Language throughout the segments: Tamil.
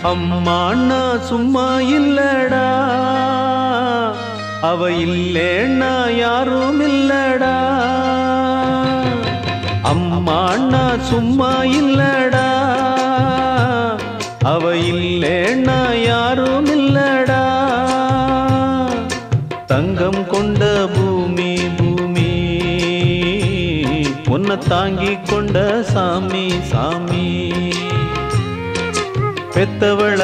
அம்மாண்ணா சும்மா இல்லடா, அவ இல்லேன்னா யாரும் இல்லடா. அம்மாண்ணா சும்மா இல்லடா, அவ இல்லேன்னா யாரும் இல்லடா. தங்கம் கொண்ட பூமி பூமி, உன்னை தாங்கி கொண்ட சாமி சாமி. பெத்தவள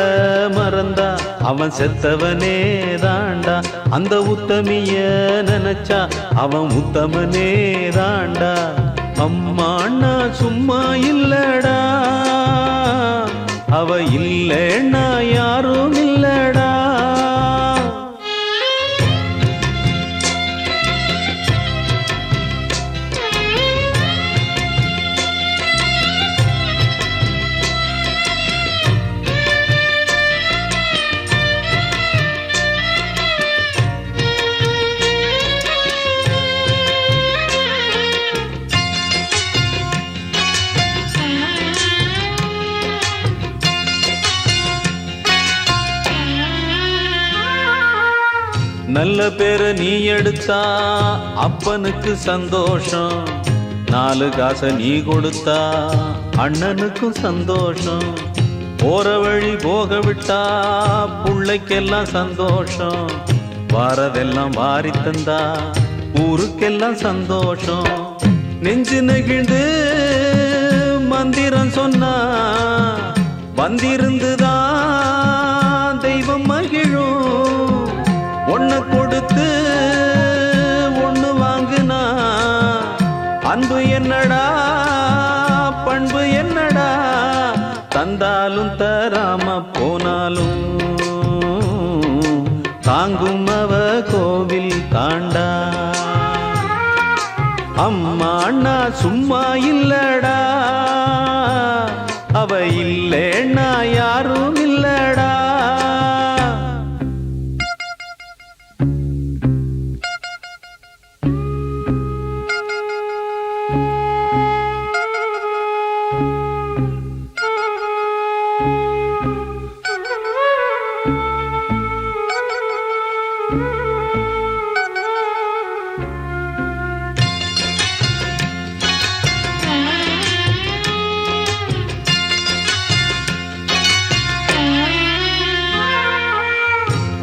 மறந்தா அவன் செத்தவனே தாண்டா, அந்த உத்தமிய நினைச்சா அவன் உத்தமனே தாண்டா. அம்மாண்ணா சும்மா இல்லடா, அவ இல்லேன்னா யாரும் இல்லடா. நல்ல பேரை நீ எடுத்தா அப்பனுக்கு சந்தோஷம், 4 காசை நீ கொடுத்தா அண்ணனுக்கும் சந்தோஷம். போற வழி போக விட்டா புள்ளைக்கெல்லாம் சந்தோஷம், வாரதெல்லாம் வாரி தந்தா ஊருக்கெல்லாம் சந்தோஷம். நெஞ்சு நெகிழ்ந்து மந்திரம் சொன்னா வந்திருந்துதான் தெய்வம் மகிழும். ஒன்னு கொடுத்து ஒன்னு வாங்குனா அன்பு என்னடா பண்பு என்னடா. தந்தாலும் தராம போனாலும் தாங்கும் அவ கோவில் தாண்டா. அம்மாண்ணா சும்மா இல்லடா, அவ இல்லேன்னா யாரும் இல்லடா.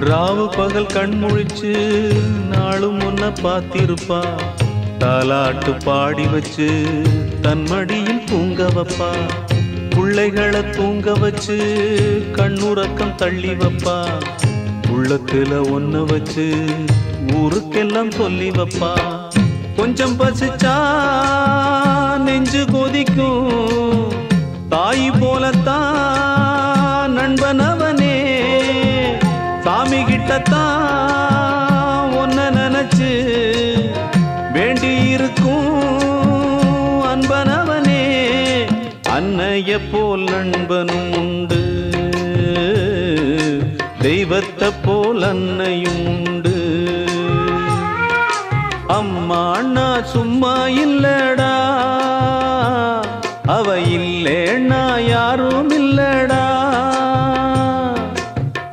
ராவு பகல் கண் முழிச்சு நாளும் முன்ன பார்த்திருப்பா, தாலாட்டு பாடி வச்சு தன் மடியில் தூங்க வைப்பா. பிள்ளைகளை தூங்க வச்சு கண்ணுறக்கம் தள்ளி வைப்பா. உள்ளத்துல ஒண்ணு வச்சு ஊருக்கெல்லாம் சொல்லி வைப்பா. கொஞ்சம் பசிச்சா நெஞ்சு கொதிக்கும், தாய் போலத்தான் நண்பனவனே. சாமி கிட்டத்தான் ஒன்ன நினைச்சு வேண்டி இருக்கும் அன்பனவனே. அன்னைய போல் நண்பனும் உண்டு, தெய்வத்தை போல் அன்னையும் உண்டு. அம்மாண்ணா சும்மா இல்லடா, அவ இல்லேன்னா யாரும் இல்லடா.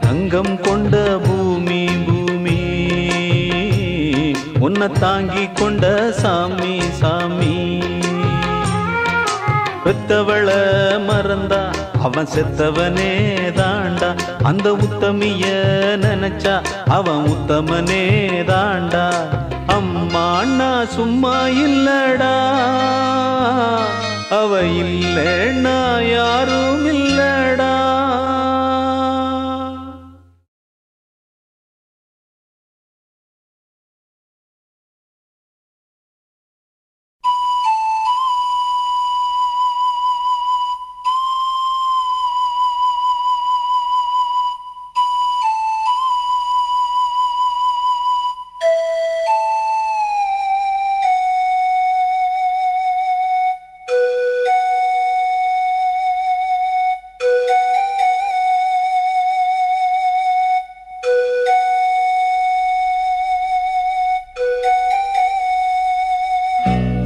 தங்கம் கொண்ட பூமி பூமி, உன்னை தாங்கி கொண்ட சாமி சாமி. பெத்தவள மறந்தா அவன் செத்தவனே தாண்டா, அந்த உத்தமிய நினைச்சா அவன் உத்தமனே தாண்டா. அம்மாண்ணா சும்மா இல்லடா, அவ இல்லேன்னா யாரும் இல்லடா.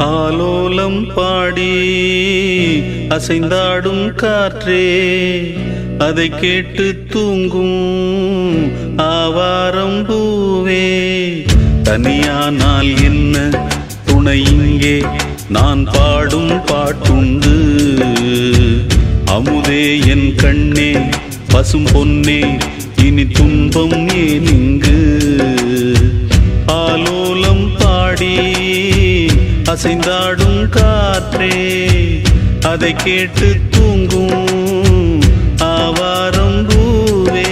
ஆலோலம் பாடி அசைந்தாடும் காற்றே, அதை கேட்டு தூங்கும் ஆவாரம் பூவே. தனியானால் என்ன துணை இங்கே, நான் பாடும் பாட்டுண்டு. அமுதே என் கண்ணே பசும் பொன்னே, இனி துன்பம் ஏன் இங்கு. ஆலோலம் பாடி அசைந்தாடும் காற்றே, அதை கேட்டு தூங்கும் ஆவாரம் பூவே.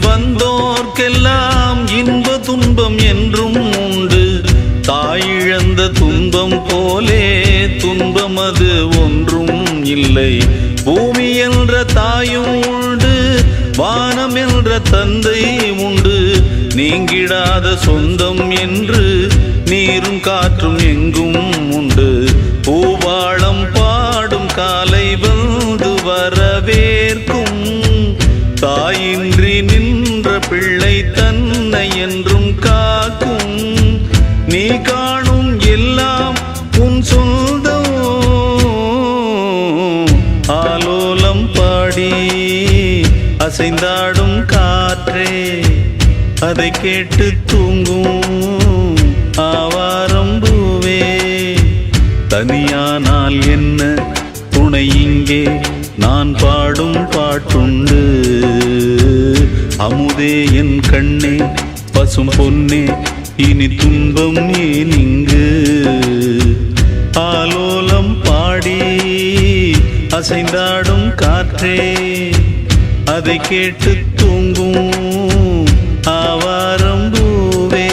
வந்தோர்க்கெல்லாம் இன்ப துன்பம் என்றும் உண்டு. தாயிழந்த துன்பம் போலே துன்பம் அது ஒன்றும் இல்லை. பூமி என்ற தாயும் உண்டு, வானம் என்ற தந்தை உண்டு. நீங்கிடாத சொந்தம் என்று நீரும் காற்றும் எங்கும் உண்டு. பூவாளம் பாடும் காலை வந்து வரவேற்கும். தாயின்றி நின்ற பிள்ளை தன்னை என்றும் காக்கும். நீ காணும் எல்லாம் உன் சொந்தம். ஆலோலம் பாடி அசைந்தாடும் காற்றே, அதை கேட்டு தூங்கும் ஆவாரம் பூவே. தனியானால் என்ன துணை இங்கே, நான் பாடும் பாட்டுண்டு. அமுதே என் கண்ணே பசும் பொன்னே, இனி துன்பம் ஏன் இங்கு. ஆலோலம் பாடி அசைந்தாடும் காற்றே, அதை கேட்டு தூங்கும் ஆவாரம் பூவே.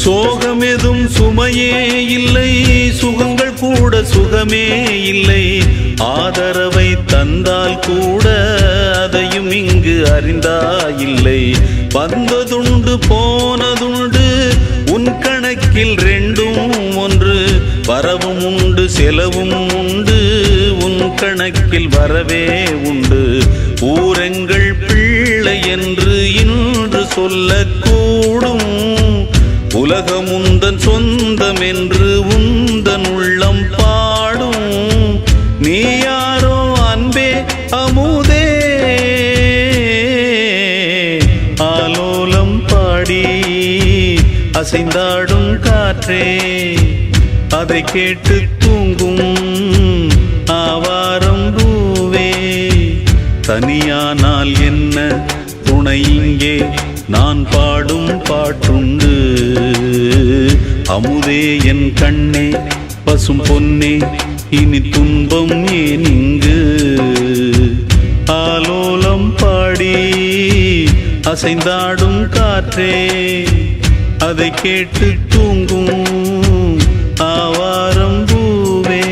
சோகம் எதும் சுமையே இல்லை, சுகங்கள் கூட சுகமே இல்லை. ஆதரவை தந்தால் கூட அதையும் இங்கு அறிந்தாயில்லை. வந்ததுண்டு போனதுண்டு, உன் கணக்கில் ரெண்டும் ஒன்று. வரவும் உண்டு செலவும் உண்டு, உன் கணக்கில் வரவே உண்டு. ஊரெங்கள் பிள்ளை என்று இன்று சொல்லக்கூடும். உலகம் உந்தன் சொந்தம் என்று உந்தன் உள்ளம் பாடும். நீ யாரோ அன்பே அமுதே. ஆலோலம் பாடி அசைந்தாடும் காற்றே, அதை கேட்டு தூங்கும் ஆவாரம் பூவே. தனியானால் என்ன துணை இங்கே, நான் பாடும் பாட்டுண்டு. அமுதே என் கண்ணே பசும் பொன்னே, இனி துன்பம் ஏன் இங்கு. ஆலோலம் பாடி அசைந்தாடும் காற்றே, அதை கேட்டு தூங்கும் ஆவாரம் பூவே.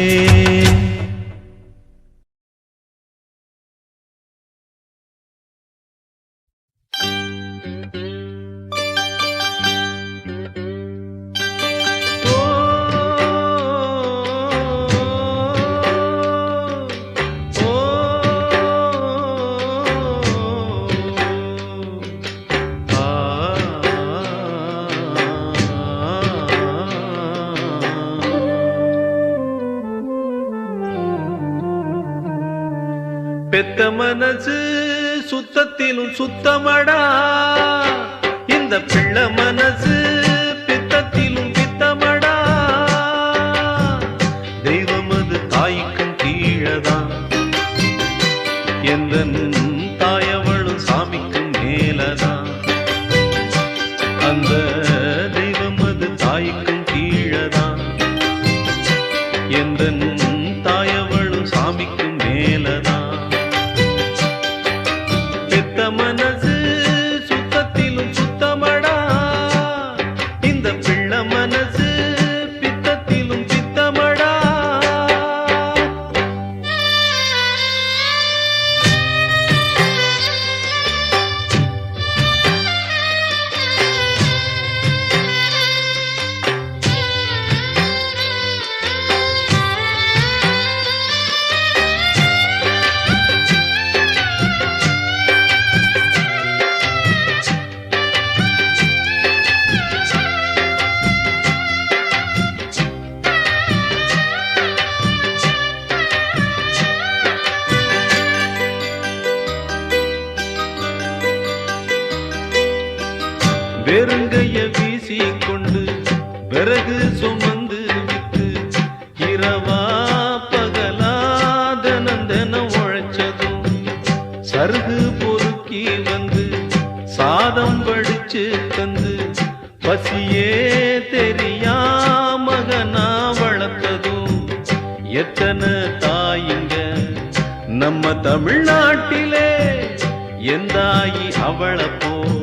பெத்த மனசு சுத்தத்திலும் சுத்தமடா இந்த பிள்ளை மனசு பித்தத்திலும் பித்தமடா தெய்வம் அது தாய்க்கும் கீழதான் எந்த தாயவளும் சாமிக்கும் மேலதான் அந்த தெய்வம் அது தாய்க்கும் கீழதான் எந்த தாயவளும் சாமிக்கும் மேலதான் பெத்த மனசு சுத்தத்திலும் சுத்தமடா இந்த பிள்ளை மனசு பித்தத்திலும் பித்தமடா வெறுங்கைய வீசிக்கொண்டு விறகு சுமந்து விட்டு இரவா பகலா தினம் தினம் உழைச்சதும் சருகு பொறுக்கி வந்து சாதம் வடிச்சு தந்து பசியே தெரியா மகனா வளர்த்ததும் எத்தனை தாயிங்க நம்ம தமிழ்நாட்டிலே எந்தாயி அவளை போல்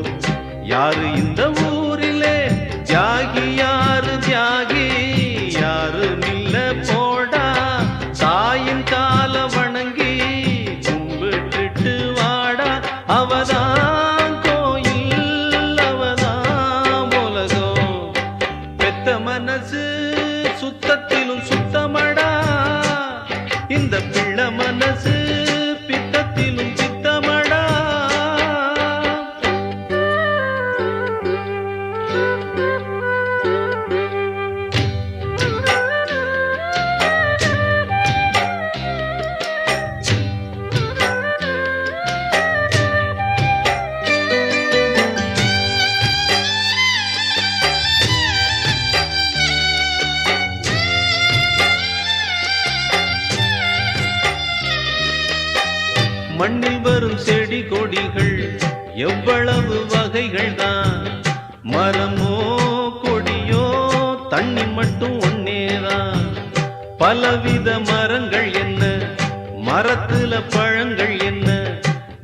யாரு இந்த ஊரிலே தியாகி யாரு தியாகி யாரு நில்ல போடா தாயின் கால வணங்கி கும்பிட்டுட்டு வாடா அவதான் கோயில் அவதான் உலகம் பெத்த மனசு சுத்தத்திலும் சுத்தமடா இந்த பிள்ளை மனசு பித்தத்திலும் பித்தமடா மண்ணில் வரும் செடி கொடிகள் எவ்வளவு வகைகள் தான் மரமோ கொடியோ தண்ணி மட்டும் ஒன்னேதான் பலவித மரங்கள் என்ன மரத்துல பழங்கள் என்ன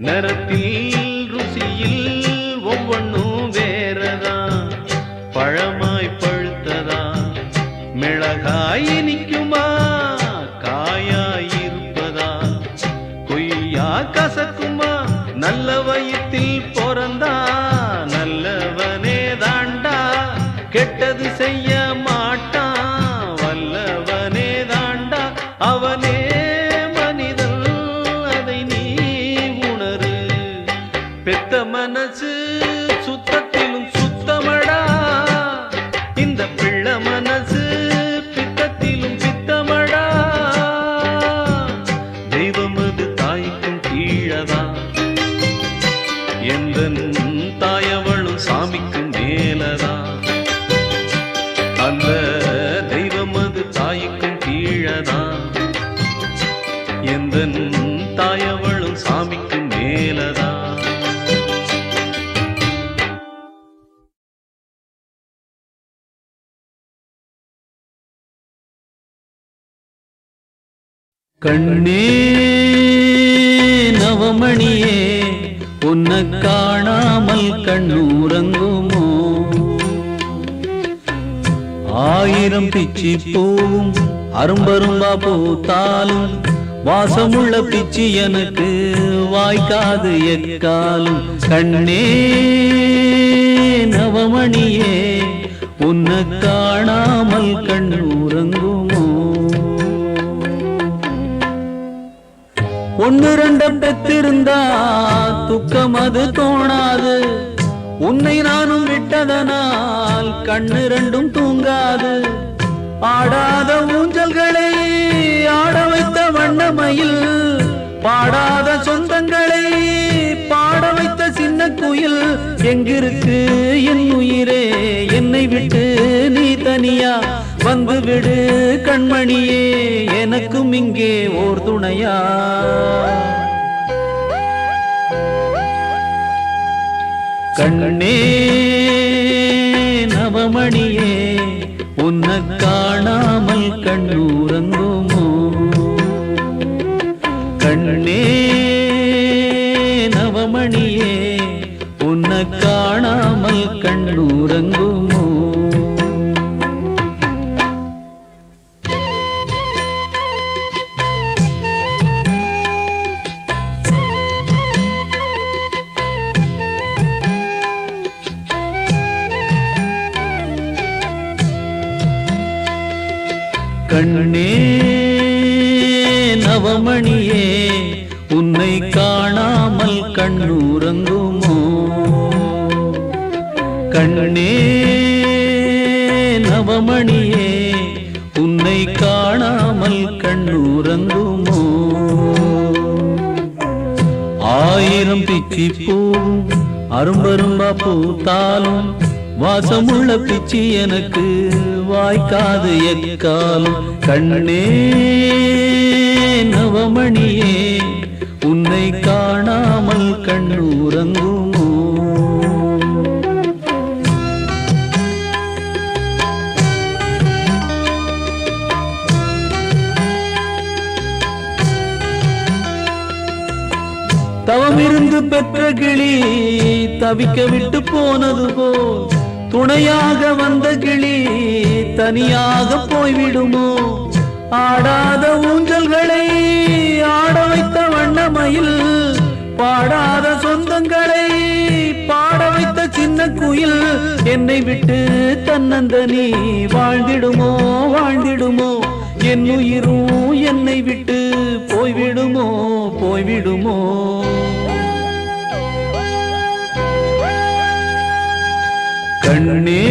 நிறத்தில் ருசியில் ஒவ்வொன்றும் வேறதான் பழமாய் பழுத்ததா மிளகாய் இனிக்குமா காயாய் இருப்பதா கொய்யா கசக்குமா நல்ல வயிற்றில் பிறந்தா நல்லவனே தாண்டா கெட்டது செய்ய மாட்டான் வல்லவனே தாண்டா அவனே மனிதன் அதை நீ உணரு பெத்த மனசு சுத்தத்திலும் சுத்தமடா இந்த பிள்ளை மனசு பித்தத்திலும் பித்தமடா தெய்வம் அது தாய்க்கும் கீழதான் எந்த தாயவளும் சாமிக்கும் மேலதான் அந்த தெய்வம் அது தாய்க்கும் கீழதான் எந்த தாயவளும் சாமிக்கும் மேலதான் கண்ணே நவமணியே உன்னை காணாமல் கண்ணூரங்குமோ ஆயிரம் பிச்சி பூவும் அரும்பரும்பா பூத்தாலும் வாசமுள்ள பிச்சி எனக்கு வாய்க்காது எக்காலும் கண்ணே நவமணியே உன்னை காணாமல் கண்ணூரங்குமோ ஒன்னு ரெண்ட பெற்றிருந்தா துக்கம் அது தோணாது உன்னை நானும் விட்டதனால் கண்ணு ரெண்டும் தூங்காது ஆடாத ஊஞ்சல்களை ஆட வைத்த வண்ணமயில் பாடாத சொந்தங்களை எங்கிருக்கு என் உயிரே என்னை விட்டு நீ தனியா வந்து விடு கண்மணியே எனக்கும் இங்கே ஓர் துணையா கண்ணே நவமணியே உன்னை காணாமல் கண்ணூரங்குமோ கண்ணே நவமணியே உன்னை காணாமல் கண்ணூரங்குமோ கண்ணே நவமணியே உன்னை காணாமல் கண்ணூரங்குமோ கண்ணே நவமணியே உன்னை காணாமல் கண்ணூரங்குமோ ஆயிரம் பிச்சி பூவும் அரும்பரும்பா பூத்தாலும் வாசமுள்ள பிச்சி எனக்கு வாய்க்காது எக்காலும் கண்ணே நவமணியே உன்னை காணாமல் கண்ணூரங்குமோ தவமிருந்து பெற்ற கிளி தவிக்க விட்டு போனது போல் துணையாக வந்த கிளி தனியாக போய்விடுமோ ஆடாத ஊஞ்சல்களை ஆட வைத்த வண்ணமயில் பாடாத சொந்தங்களை பாட வைத்த சின்ன குயில் என்னை விட்டு தன்னந்தனி வாழ்ந்திடுமோ வாழ்ந்திடுமோ என் உயிரும் என்னை விட்டு போய்விடுமோ போய்விடுமோ கண்ணே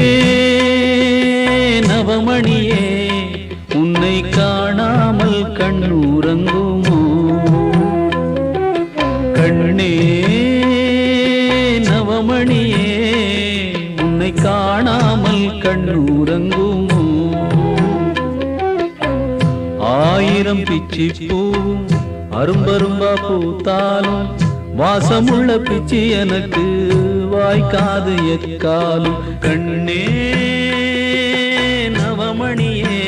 நவமணியே உன்னை காணாமல் கண்ணூரங்குமோ கண்ணே நவமணியே உன்னை காணாமல் கண்ணூரங்குமோ ஆயிரம் பிச்சி பூவும் அரும்பரும்பா பூத்தாலும் வாசமுள்ள பிச்சி எனக்கு வாய்க்காது எக்காலும் கண்ணே நவமணியே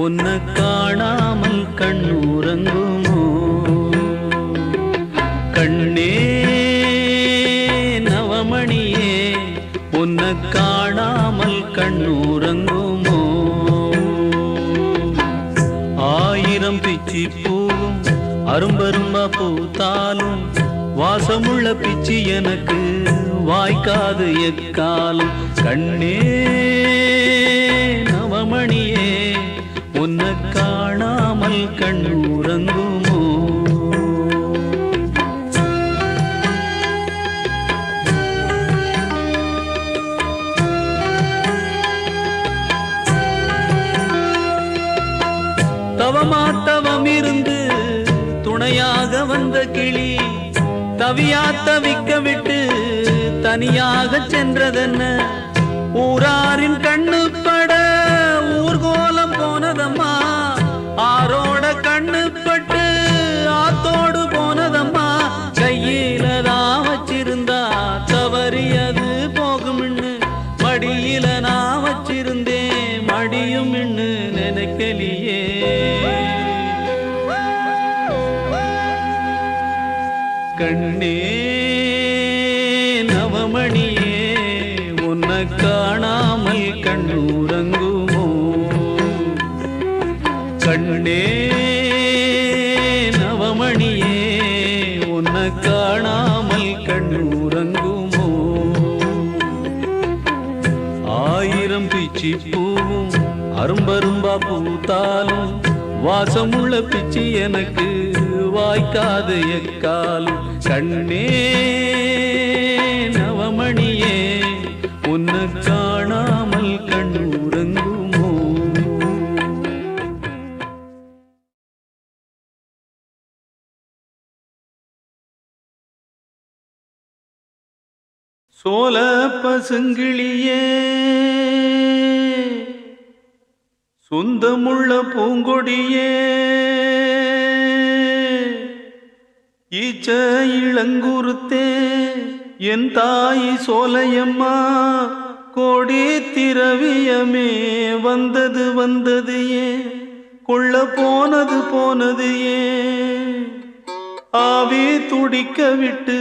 உன்னை காணாமல் கண்ணூரங்குமோ கண்ணே நவமணியே உன்னை காணாமல் கண்ணூரங்குமோ ஆயிரம் பிச்சி பூவும் அரும்பரும்பா பூத்தாலும் வாசமுள்ள பிச்சி எனக்கு வாய்க்காது எக்காலும் கண்ணே நவமணியே உன்னை காணாமல் கண்ணூரங்குமோ தவமாத்தவமிருந்து துணையாக வந்த கிளி தவியா தவிக்க விட்டு தனியாக சென்றதென்ன ஊராரின் கண்ணு பட ஊர்கோலம் போனதம்மா ஆரோட கண்ணு பட்டு ஆத்தோடு போனதம்மா கையில தான் வச்சிருந்தா தவறியது போகும்னு மடியில நான் வச்சிருந்தேன் மடியும் நினைக்கலியே கண்ணே நவமணியே உன்னை காணாமல் கண்ணூரங்குமோ கண்ணே நவமணியே உன்னை காணாமல் கண்ணூரங்குமோ ஆயிரம் பிச்சி பூவும் அரும்பரும்பா பூத்தாலும் வாசமுள்ள பிச்சி எனக்கு வாய்க்காது எக்காலும் கண்ணே நவமணியே உன்னை காணாமல் கண்ணூரங்குமோ சோல பசுங்கிளியே சொந்தமுள்ள பூங்கொடியே ஈச்ச இளங்குருத்தே என் தாய் சோலையம்மா கோடி திரவியமே வந்தது வந்தது ஏன் கொள்ள போனது போனது ஏன் ஆவி துடிக்க விட்டு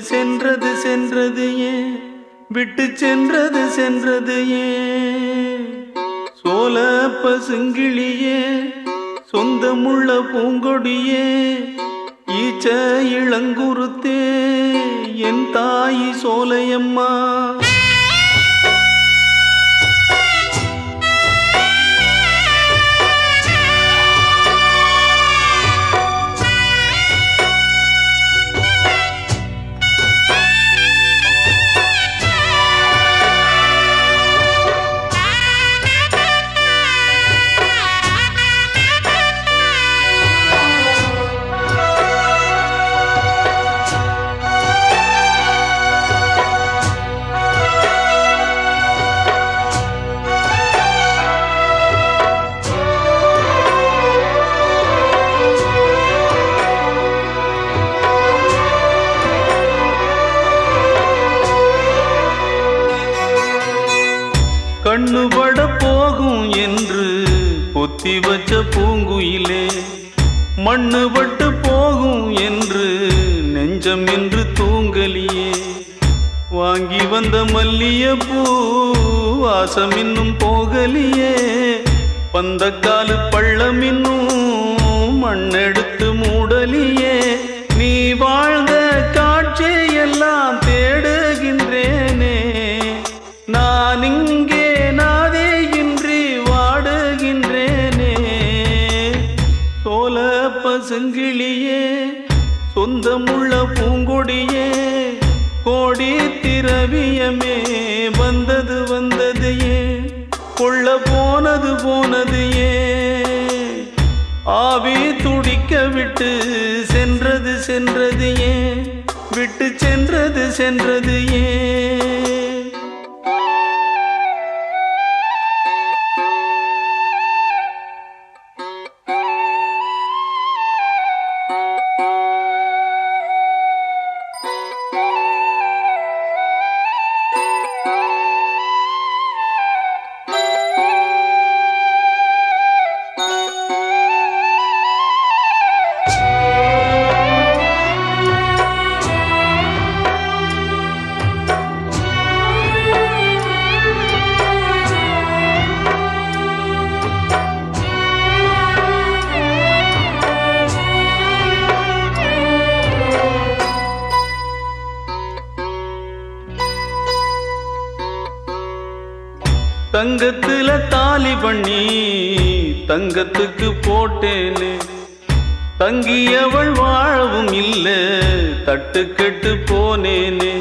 சென்றது சென்றது ஏன் விட்டு சென்றது சென்றது ஏன் சோல பசுங்கிளியே சொந்தமுள்ள பூங்கொடியே ஈச்ச இளங்குருத்தே என் தாய் சோலையம்மா கண்ணுபட போகும் என்று பொத்தி வச்ச பூங்குயிலே மண்ணுபட்டு போகும் என்று நெஞ்சம் என்று தூங்கலியே வாங்கி வந்த மல்லியப்பூ வாசம் இன்னும் போகலியே பந்தக்காலு பள்ளம் இன்னும் மண்ணெடுத்து மூடலியே நீ வாழ்ந்த காட்சியெல்லாம் தேடுகின்றேனே நான் இங்கே பசுங்கிளியே சொந்தமுள்ள பூங்கொடியே கோடி திரவியமே வந்தது வந்தது ஏன் கொள்ள போனது போனது ஏன் ஆவி துடிக்க விட்டு சென்றது சென்றது ஏன் விட்டு சென்றது சென்றது ஏன் தங்கத்துல தாலி பண்ணி தங்கத்துக்கு போட்டேனே தங்கியவள் வாழவும் இல்ல தட்டு கெட்டு போனேனே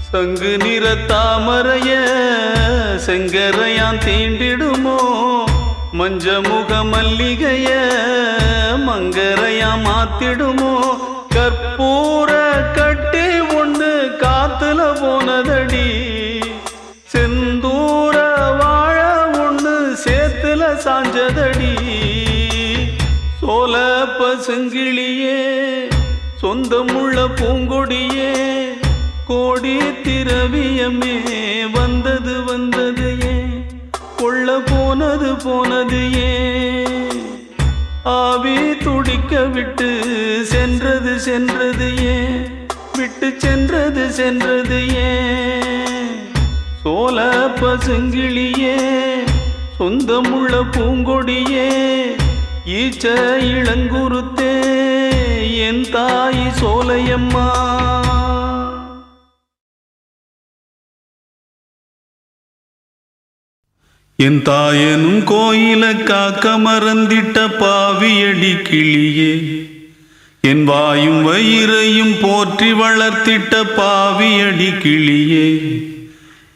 சங்கு நிற தாமரைய செங்கரையான் தீண்டிடுமோ மஞ்ச முக மல்லிகைய மங்கரையா மாத்திடுமோ கற்பூர கட்டி ஒண்ணு காத்துல போனதடி செந்தூர வாழ ஒண்ணு சேத்துல சாஞ்சதடி சோல பசுங்கிளியே சொந்தமுள்ள பூங்கொடியே கோடி திரவியமே வந்தது வந்தது ஏன் கொள்ள போனது போனது ஏன் ஆவி துடிக்க விட்டு சென்றது சென்றது ஏன் விட்டு சென்றது சென்றது ஏன் சோல பசுங்கிளியே சொந்தமுள்ள பூங்கொடியே ஈச்ச இளங்குருத்தே என் தாய் சோலையம்மா என் தாயனும் கோயில காக்க மறந்திட்ட பாவியடி கிளியே என் வாயும் வயிறையும் போற்றி வளர்த்திட்ட பாவியடி கிளியே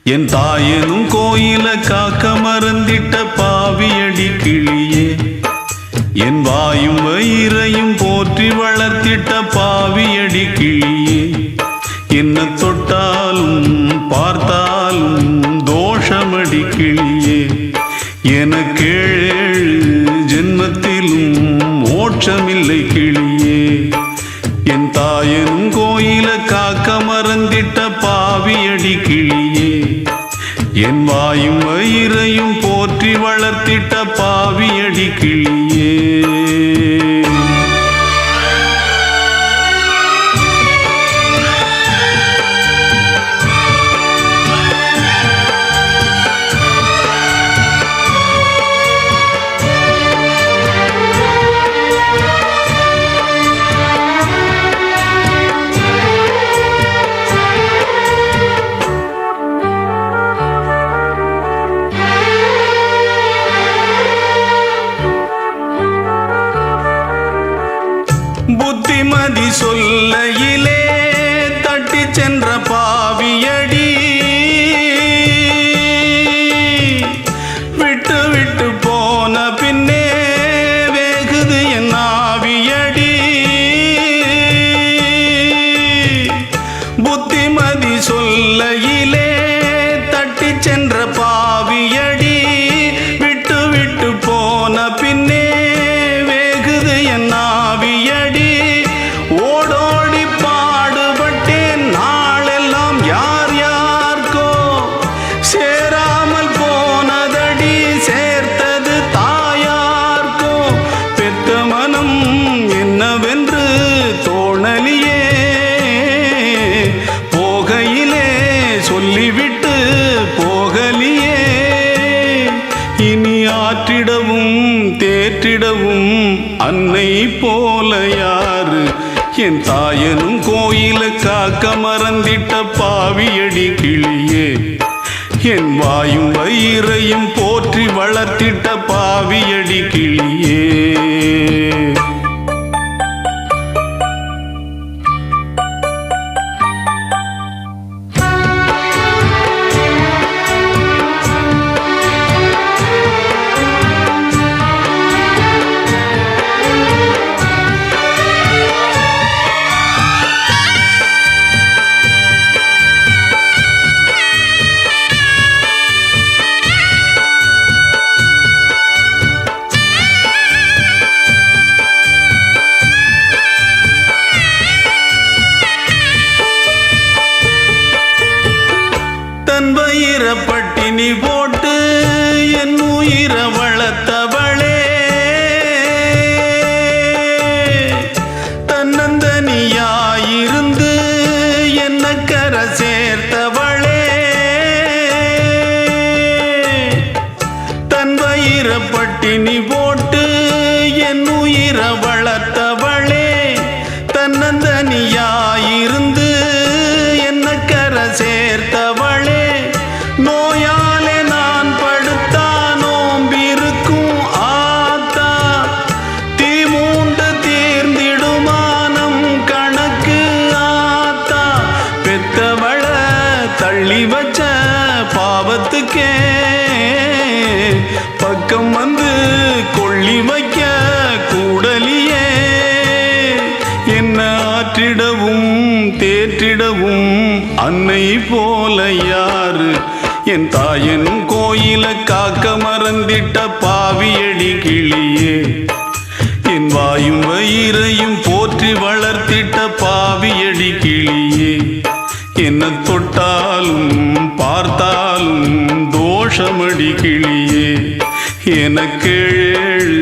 என் தாயனும் கோயில காக்க மறந்திட்ட பாவியடி கிளியே என் வாயும் வயிறையும் போற்றி வளர்த்திட்ட பாவியடி கிளியே என்ன தொட்டாலும் மோட்சமில்லை கிளியே. என் தாயனும் கோயில காக்க மறந்திட்ட பாவியடி கிளியே. என் வாயும் வயிறையும் போற்றி வளர்த்திட்ட பாவியடி கிளியே. புத்திமதி சொல்லையிலே தட்டி சென்ற பாவியடி. விட்டு விட்டு போன பின்னே வேகுது என் ஆவியடி. புத்திமதி சொல்லையிலே தட்டி சென்ற பாவியடி. விட்டு விட்டு போன பின்னே வேகுது என் ஆவியடி. ஓடோடி பாடுபட்டேன் நாளெல்லாம் யார் யார்க்கோ சேராமல் போனதடி. சேர்த்தது தாயார்க்கோ பெத்த மனம் என்னவென்று தோணலியே. போகையிலே சொல்லிவிட்டு போகலியே. இனி ஆற்றிடவும் தேற்றிடவும் அன்னை போல யாரு. என் தாயனும் கோயில காக்க மறந்திட்ட பாவியடி கிளியே. என் வாயும் வயிறையும் போற்றி வளர்த்திட்ட பாவியடி கிளியே. பட்டினி போட்டு என் உயிரை வளர்த்தவளே. தன்னந்தனியாயிருந்து என்ன கரை சேர்த்தவளே. தன் வயிற பட்டினி போட்டு என் உயிரை வளர்த்தவளே. தன்னந்தனியாயிருந்து என்ன கரை சேர்த்தவளே. நோயாலே நான் படுத்தா நோம்பிருக்கும் ஆத்தா. தீ மூண்டு தீர்ந்திடுமானம் கணக்கு ஆத்தா. பெத்தவள தள்ளி வச்ச பாவத்துக்கே பக்கம் வந்து கொள்ளி வைக்க கூடலியே. என்ன ஆற்றிடவும் தேற்றிடவும் அன்னை போல யாரு. என் தாயன் கோயில காக்க மறந்திட்ட பாவியடி கிளியே. என் வாயும் வயிறையும் போற்றி வளர்த்திட்ட பாவியடி கிளியே. என்ன தொட்டாலும் பார்த்தாலும் தோஷமடி கிளியே. எனக்கு 7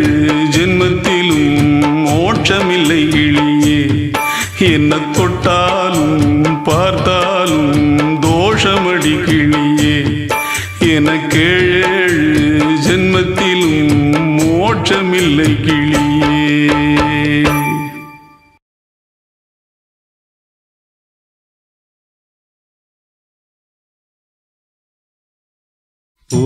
ஜென்மத்திலும் மோட்சமில்லை கிளியே. என்ன தொட்டாலும் பார்த்தாலும் தோஷமடி கிளியே. எனக்கு 7 ஜென்மத்திலும் மோட்சமில்லை கிளியே. ஓ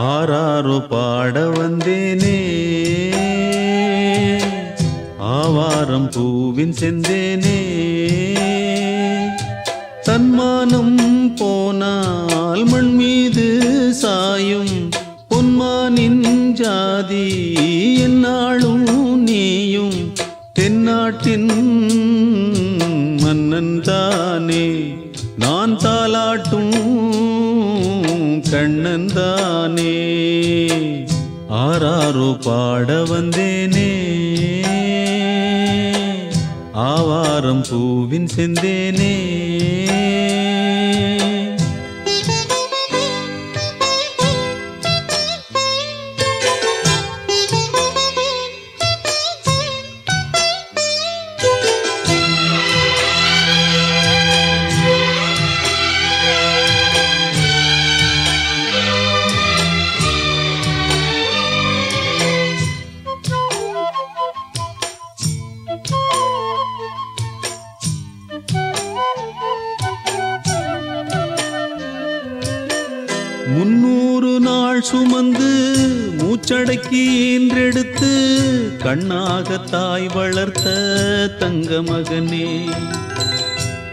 ஆராரோ பாட வந்தேனே, ஆவாரம் பூவின் செந்தேனே. தன் தன்மானம் போனால் மண் மீது சாயும் பொன்மானின் ஜாதி என்னாலும் நீயும் தென்னாட்டின் மன்னன் தானே நான் தாலாட்டும் கண்ணன் தானே ஆராரோ பாட வந்தேனே ஆவாரம் பூவின் செந்தேனே முன்னூறு நாள் சுமந்து மூச்சடக்கி ஈன்றெடுத்து கண்ணாக தாய் வளர்த்த தங்க மகனே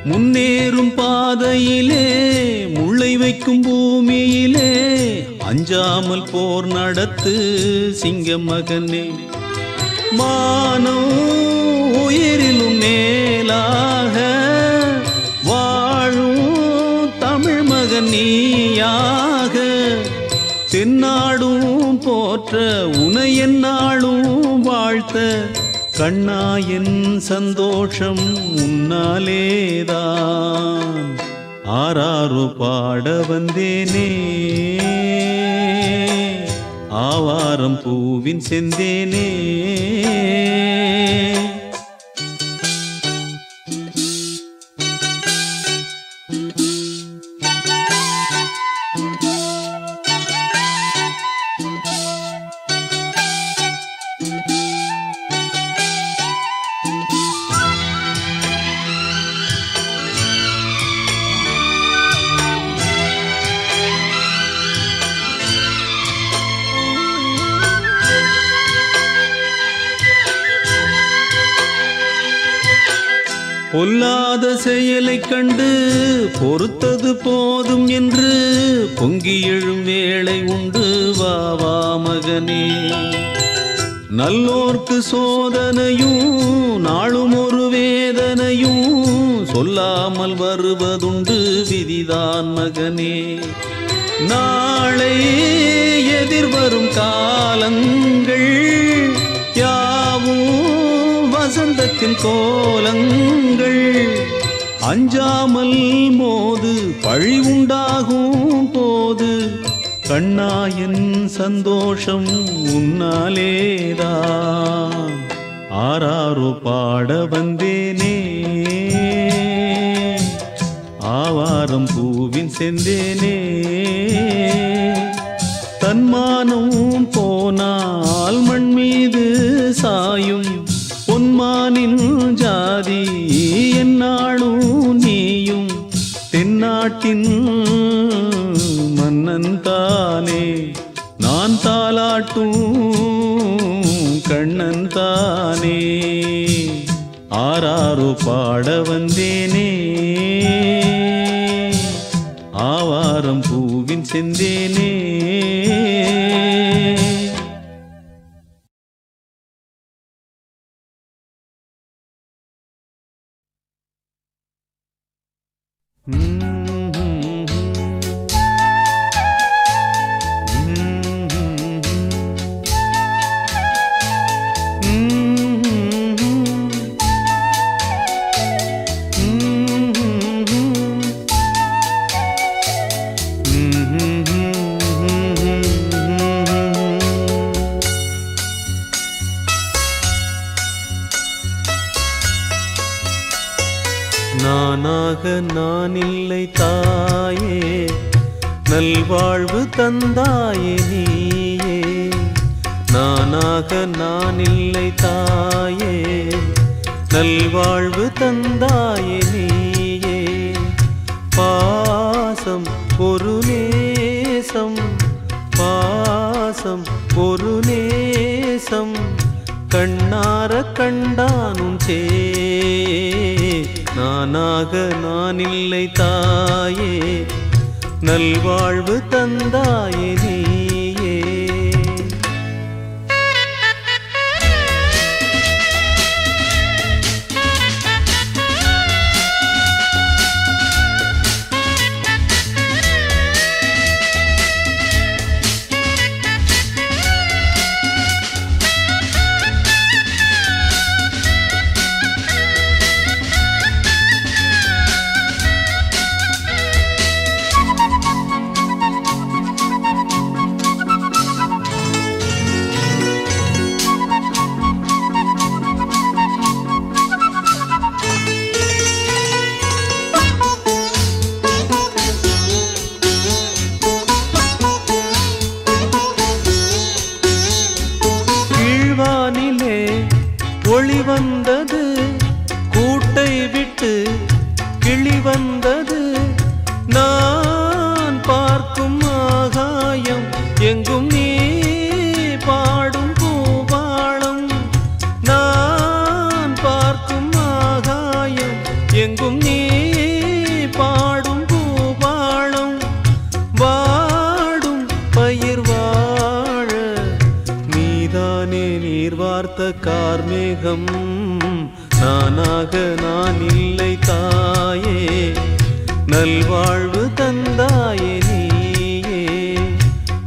முன்னேறும் பாதையிலே முளை வைக்கும் பூமியிலே அஞ்சாமல் போர் நடத்து சிங்க மகனே மானம் உயிரிலும் மேலாக வாழும் தமிழ் மகன் நீயாக தென்னாடும் போற்ற உனை என்னாலும் வாழ்த்த கண்ணா என் சந்தோஷம் உன்னாலேதான் ஆராரோ பாட வந்தேனே ஆவாரம் பூவின் செந்தேனே பொல்லாத செயலை கண்டு பொறுத்தது போதும் என்று பொங்கி எழும் வேளை உண்டு வாவா மகனே நல்லோர்க்கு சோதனையும் நாளும் ஒரு வேதனையும் சொல்லாமல் வருவதுண்டு விதிதான் மகனே நாளை எதிர்வரும் காலங்கள் யாவும் வசந்தத்தின் கோலங்கள் அஞ்சாமல் மோது பழி உண்டாகும் போது கண்ணா என் சந்தோஷம் உன்னாலேதான் ஆராரோ பாட வந்தேனே ஆவாரம் பூவின் செந்தேனே தன்மானம் போனால் மண் மீது சாயும் பொன்மானின் ஜாதி என்னாலும் நீயும் தென்னாட்டின் மன்னன் தானே நான் தாலாட்டும் கண்ணன் தானே ஆராரோ பாட வந்தேனே ஆவாரம் பூவின் செந்தேனே நானாக நான் இல்லை தாயே நல்வாழ்வு தந்தாயே நீயே நானாக நான் இல்லை தாயே நல்வாழ்வு தந்தாயே நீயே பாசம் ஒரு நேசம் பாசம் ஒரு நேசம் கண்ணார கண்டானும் சே நானாக நான் இல்லை தாயே, நல்வாழ்வு தந்தாயே நீயே. ஒளி வந்தது, கூட்டை விட்டு கிளி வந்தது, நான் பார்க்கும் ஆகாயம் எங்கும் நீ பாடும் பூபாளம். நான் பார்க்கும் ஆகாயம் எங்கும் நீ பாடும் பூபாளம். வாடும் பயிர் வாழ நீதானே நீர் வார்த்த கார்மேகம். நானாக நான் இல்லை தாயே, நல்வாழ்வு தந்தாயே நீயே.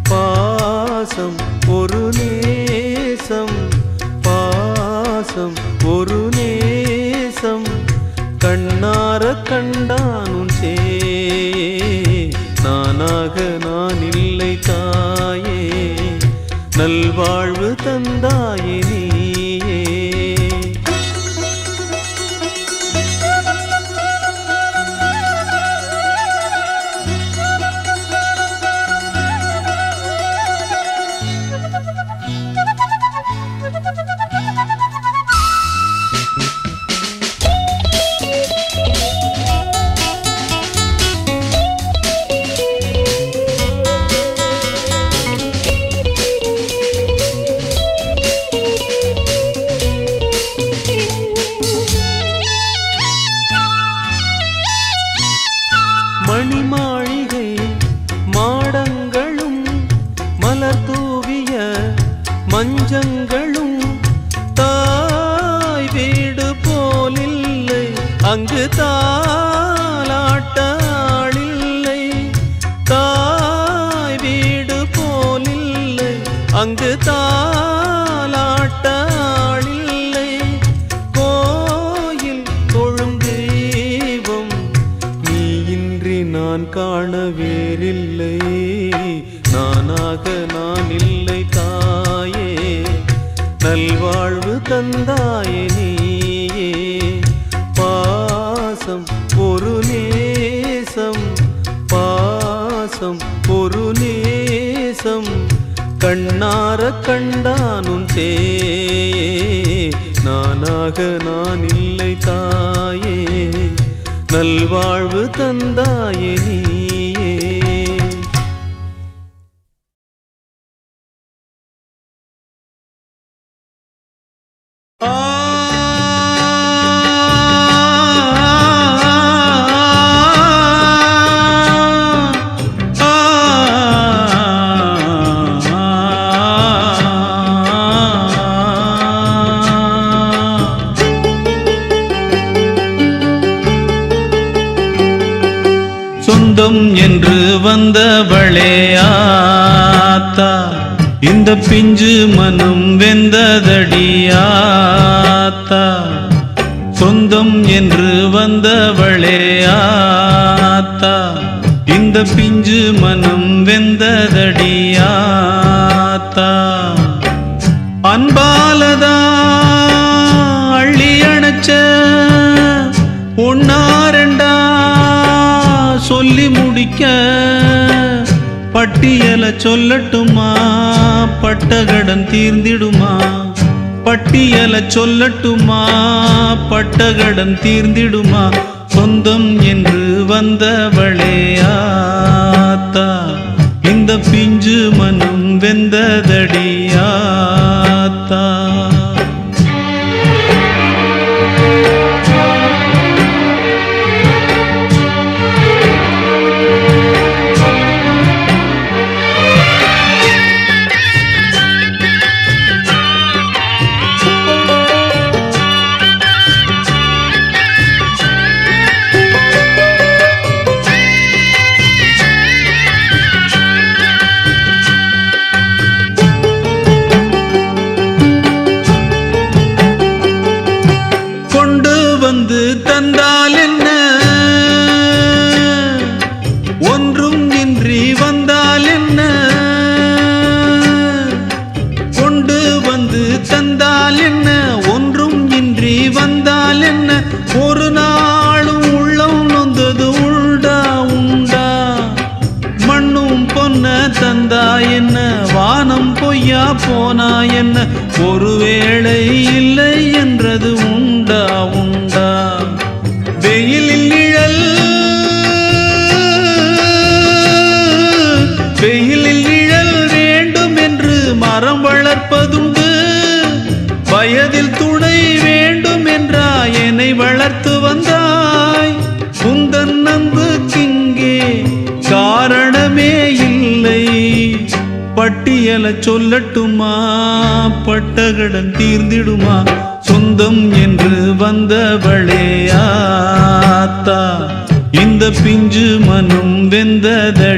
பாசம் ஒரு நேசம், பாசம் ஒரு நேசம், கண்ணார கண்டானும் சே. நானாக நான் இல்லை தாயே, நல்வாழ்வு தந்தாயே நீயே. மணிமாளிகை மாடங்களும் மலர் தூவிய மஞ்சங்களும் தாய் வீடு போலில்லை, அங்கு தாலாட்ட ஆளில்லை. தாய் வீடு போலில்லை, அங்கு தாலாட்ட ஆளில்லை. கோயில் தொழும் தெய்வம் நீ இன்றி நான் காண வேறில்லை. நானாக நான் இல்லை தாயே, நல்வாழ்வு தந்தாயே நீயே. பாசம் ஒரு நேசம், பாசம் ஒரு நேசம், கண்ணார கண்டானும் சே. நானாக நான் இல்லை தாயே, நல்வாழ்வு தந்தாயே நீயே. சொந்தம் என்று வந்தவளே ஆத்தா, இந்த பிஞ்சு மனம் வெந்ததடியாத்தா. சொந்தம் என்று வந்தவளே ஆத்தா, இந்த பிஞ்சு மனம் வெந்ததடியாத்தா. அன்பாலதா அள்ளி அணைச்ச ஒன்னாரண்டா சொல்லி முடிக்க பட்டியல சொல்லட்டுமா, பட்டகடன் தீர்ந்திடுமா. பட்டியல சொல்லட்டுமா, பட்டகடன் தீர்ந்திடுமா. சொந்தம் என்று வந்தவளே ஆத்தா, இந்த பிஞ்சு மனம் வெந்ததடியாத்தா. வழியா போனா என்ன, ஒருவேளை இல்லை என்றது உண்டா உண்டா? வெயிலில் நிழல் வேண்டும் என்று மரம் வளர்ப்பதுண்டு. வயதில் துணை வேண்டும் என்றா என்னை வளர்த்து வந்தாய். உந்தன் அன்புக்கிங்கே காரணமே இல்லை. பட்டியல சொல்லட்டுமா, பட்டகடன் தீர்ந்திடுமா? சொந்தம் என்று வந்தவளே ஆத்தா, இந்த பிஞ்சு மனம் வெந்ததடியாத்தா.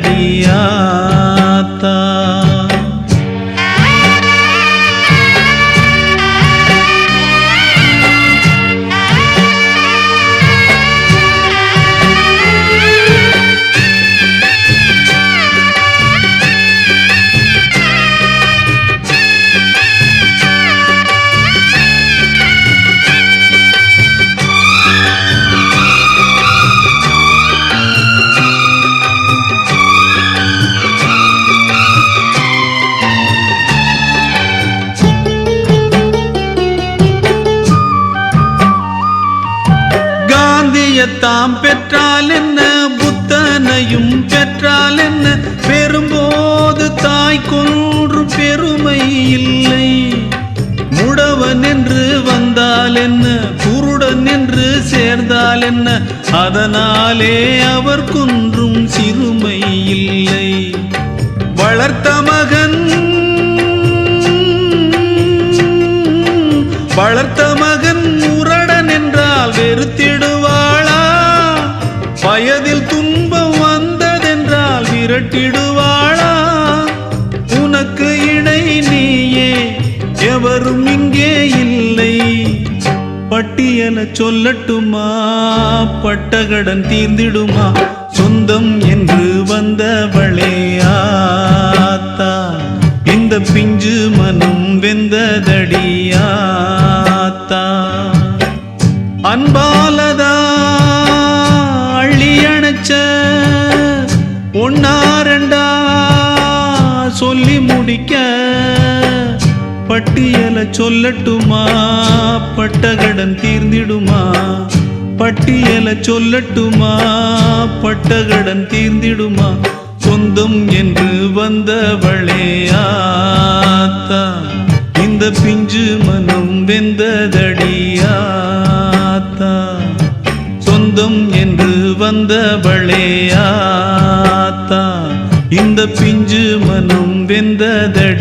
தாம் பெற்றால் என்ன, புத்தனையும் பெற்றால் என்ன, பெறும்போது தாய் கொன்றும் பெருமை இல்லை. முடவன் என்று வந்தால் என்ன, குருடன் என்று சேர்ந்தால் என்ன, அதனாலே அவர் கொன்றும் சிறுமை இல்லை. வளர்த்த மகன் முரடன் என்றால் வெறுத்திடுவாளா? வயதில் துன்பம் வந்ததென்றால் விரட்டிடுவாளா? உனக்கு இணை நீயே, எவரும் இங்கே இல்லை. பட்டியல சொல்லட்டுமா, பட்டகடன் தீர்ந்திடுமா? சொந்தம் என்று வந்தவளே ஆத்தா, இந்த பிஞ்சு மனம் வெந்ததடியாத்தா. அன்பாலதா அள்ளி அணைச்ச ஒன்னா ரெண்டா சொல்லி முடிக்க, பட்டியல சொல்லட்டுமா, பட்டகடன் தீர்ந்திடுமா? பட்டியல சொல்லட்டுமா, பட்டகடன் தீர்ந்திடுமா? சொந்தம் என்று வந்தவளே ஆத்தா, இந்த பிஞ்சு மனம் வெந்ததடியாத்தா. சொந்தம் என்று வந்தவளே ஆத்தா, இந்த பிஞ்சு மனம் வெந்ததடியாத்தா.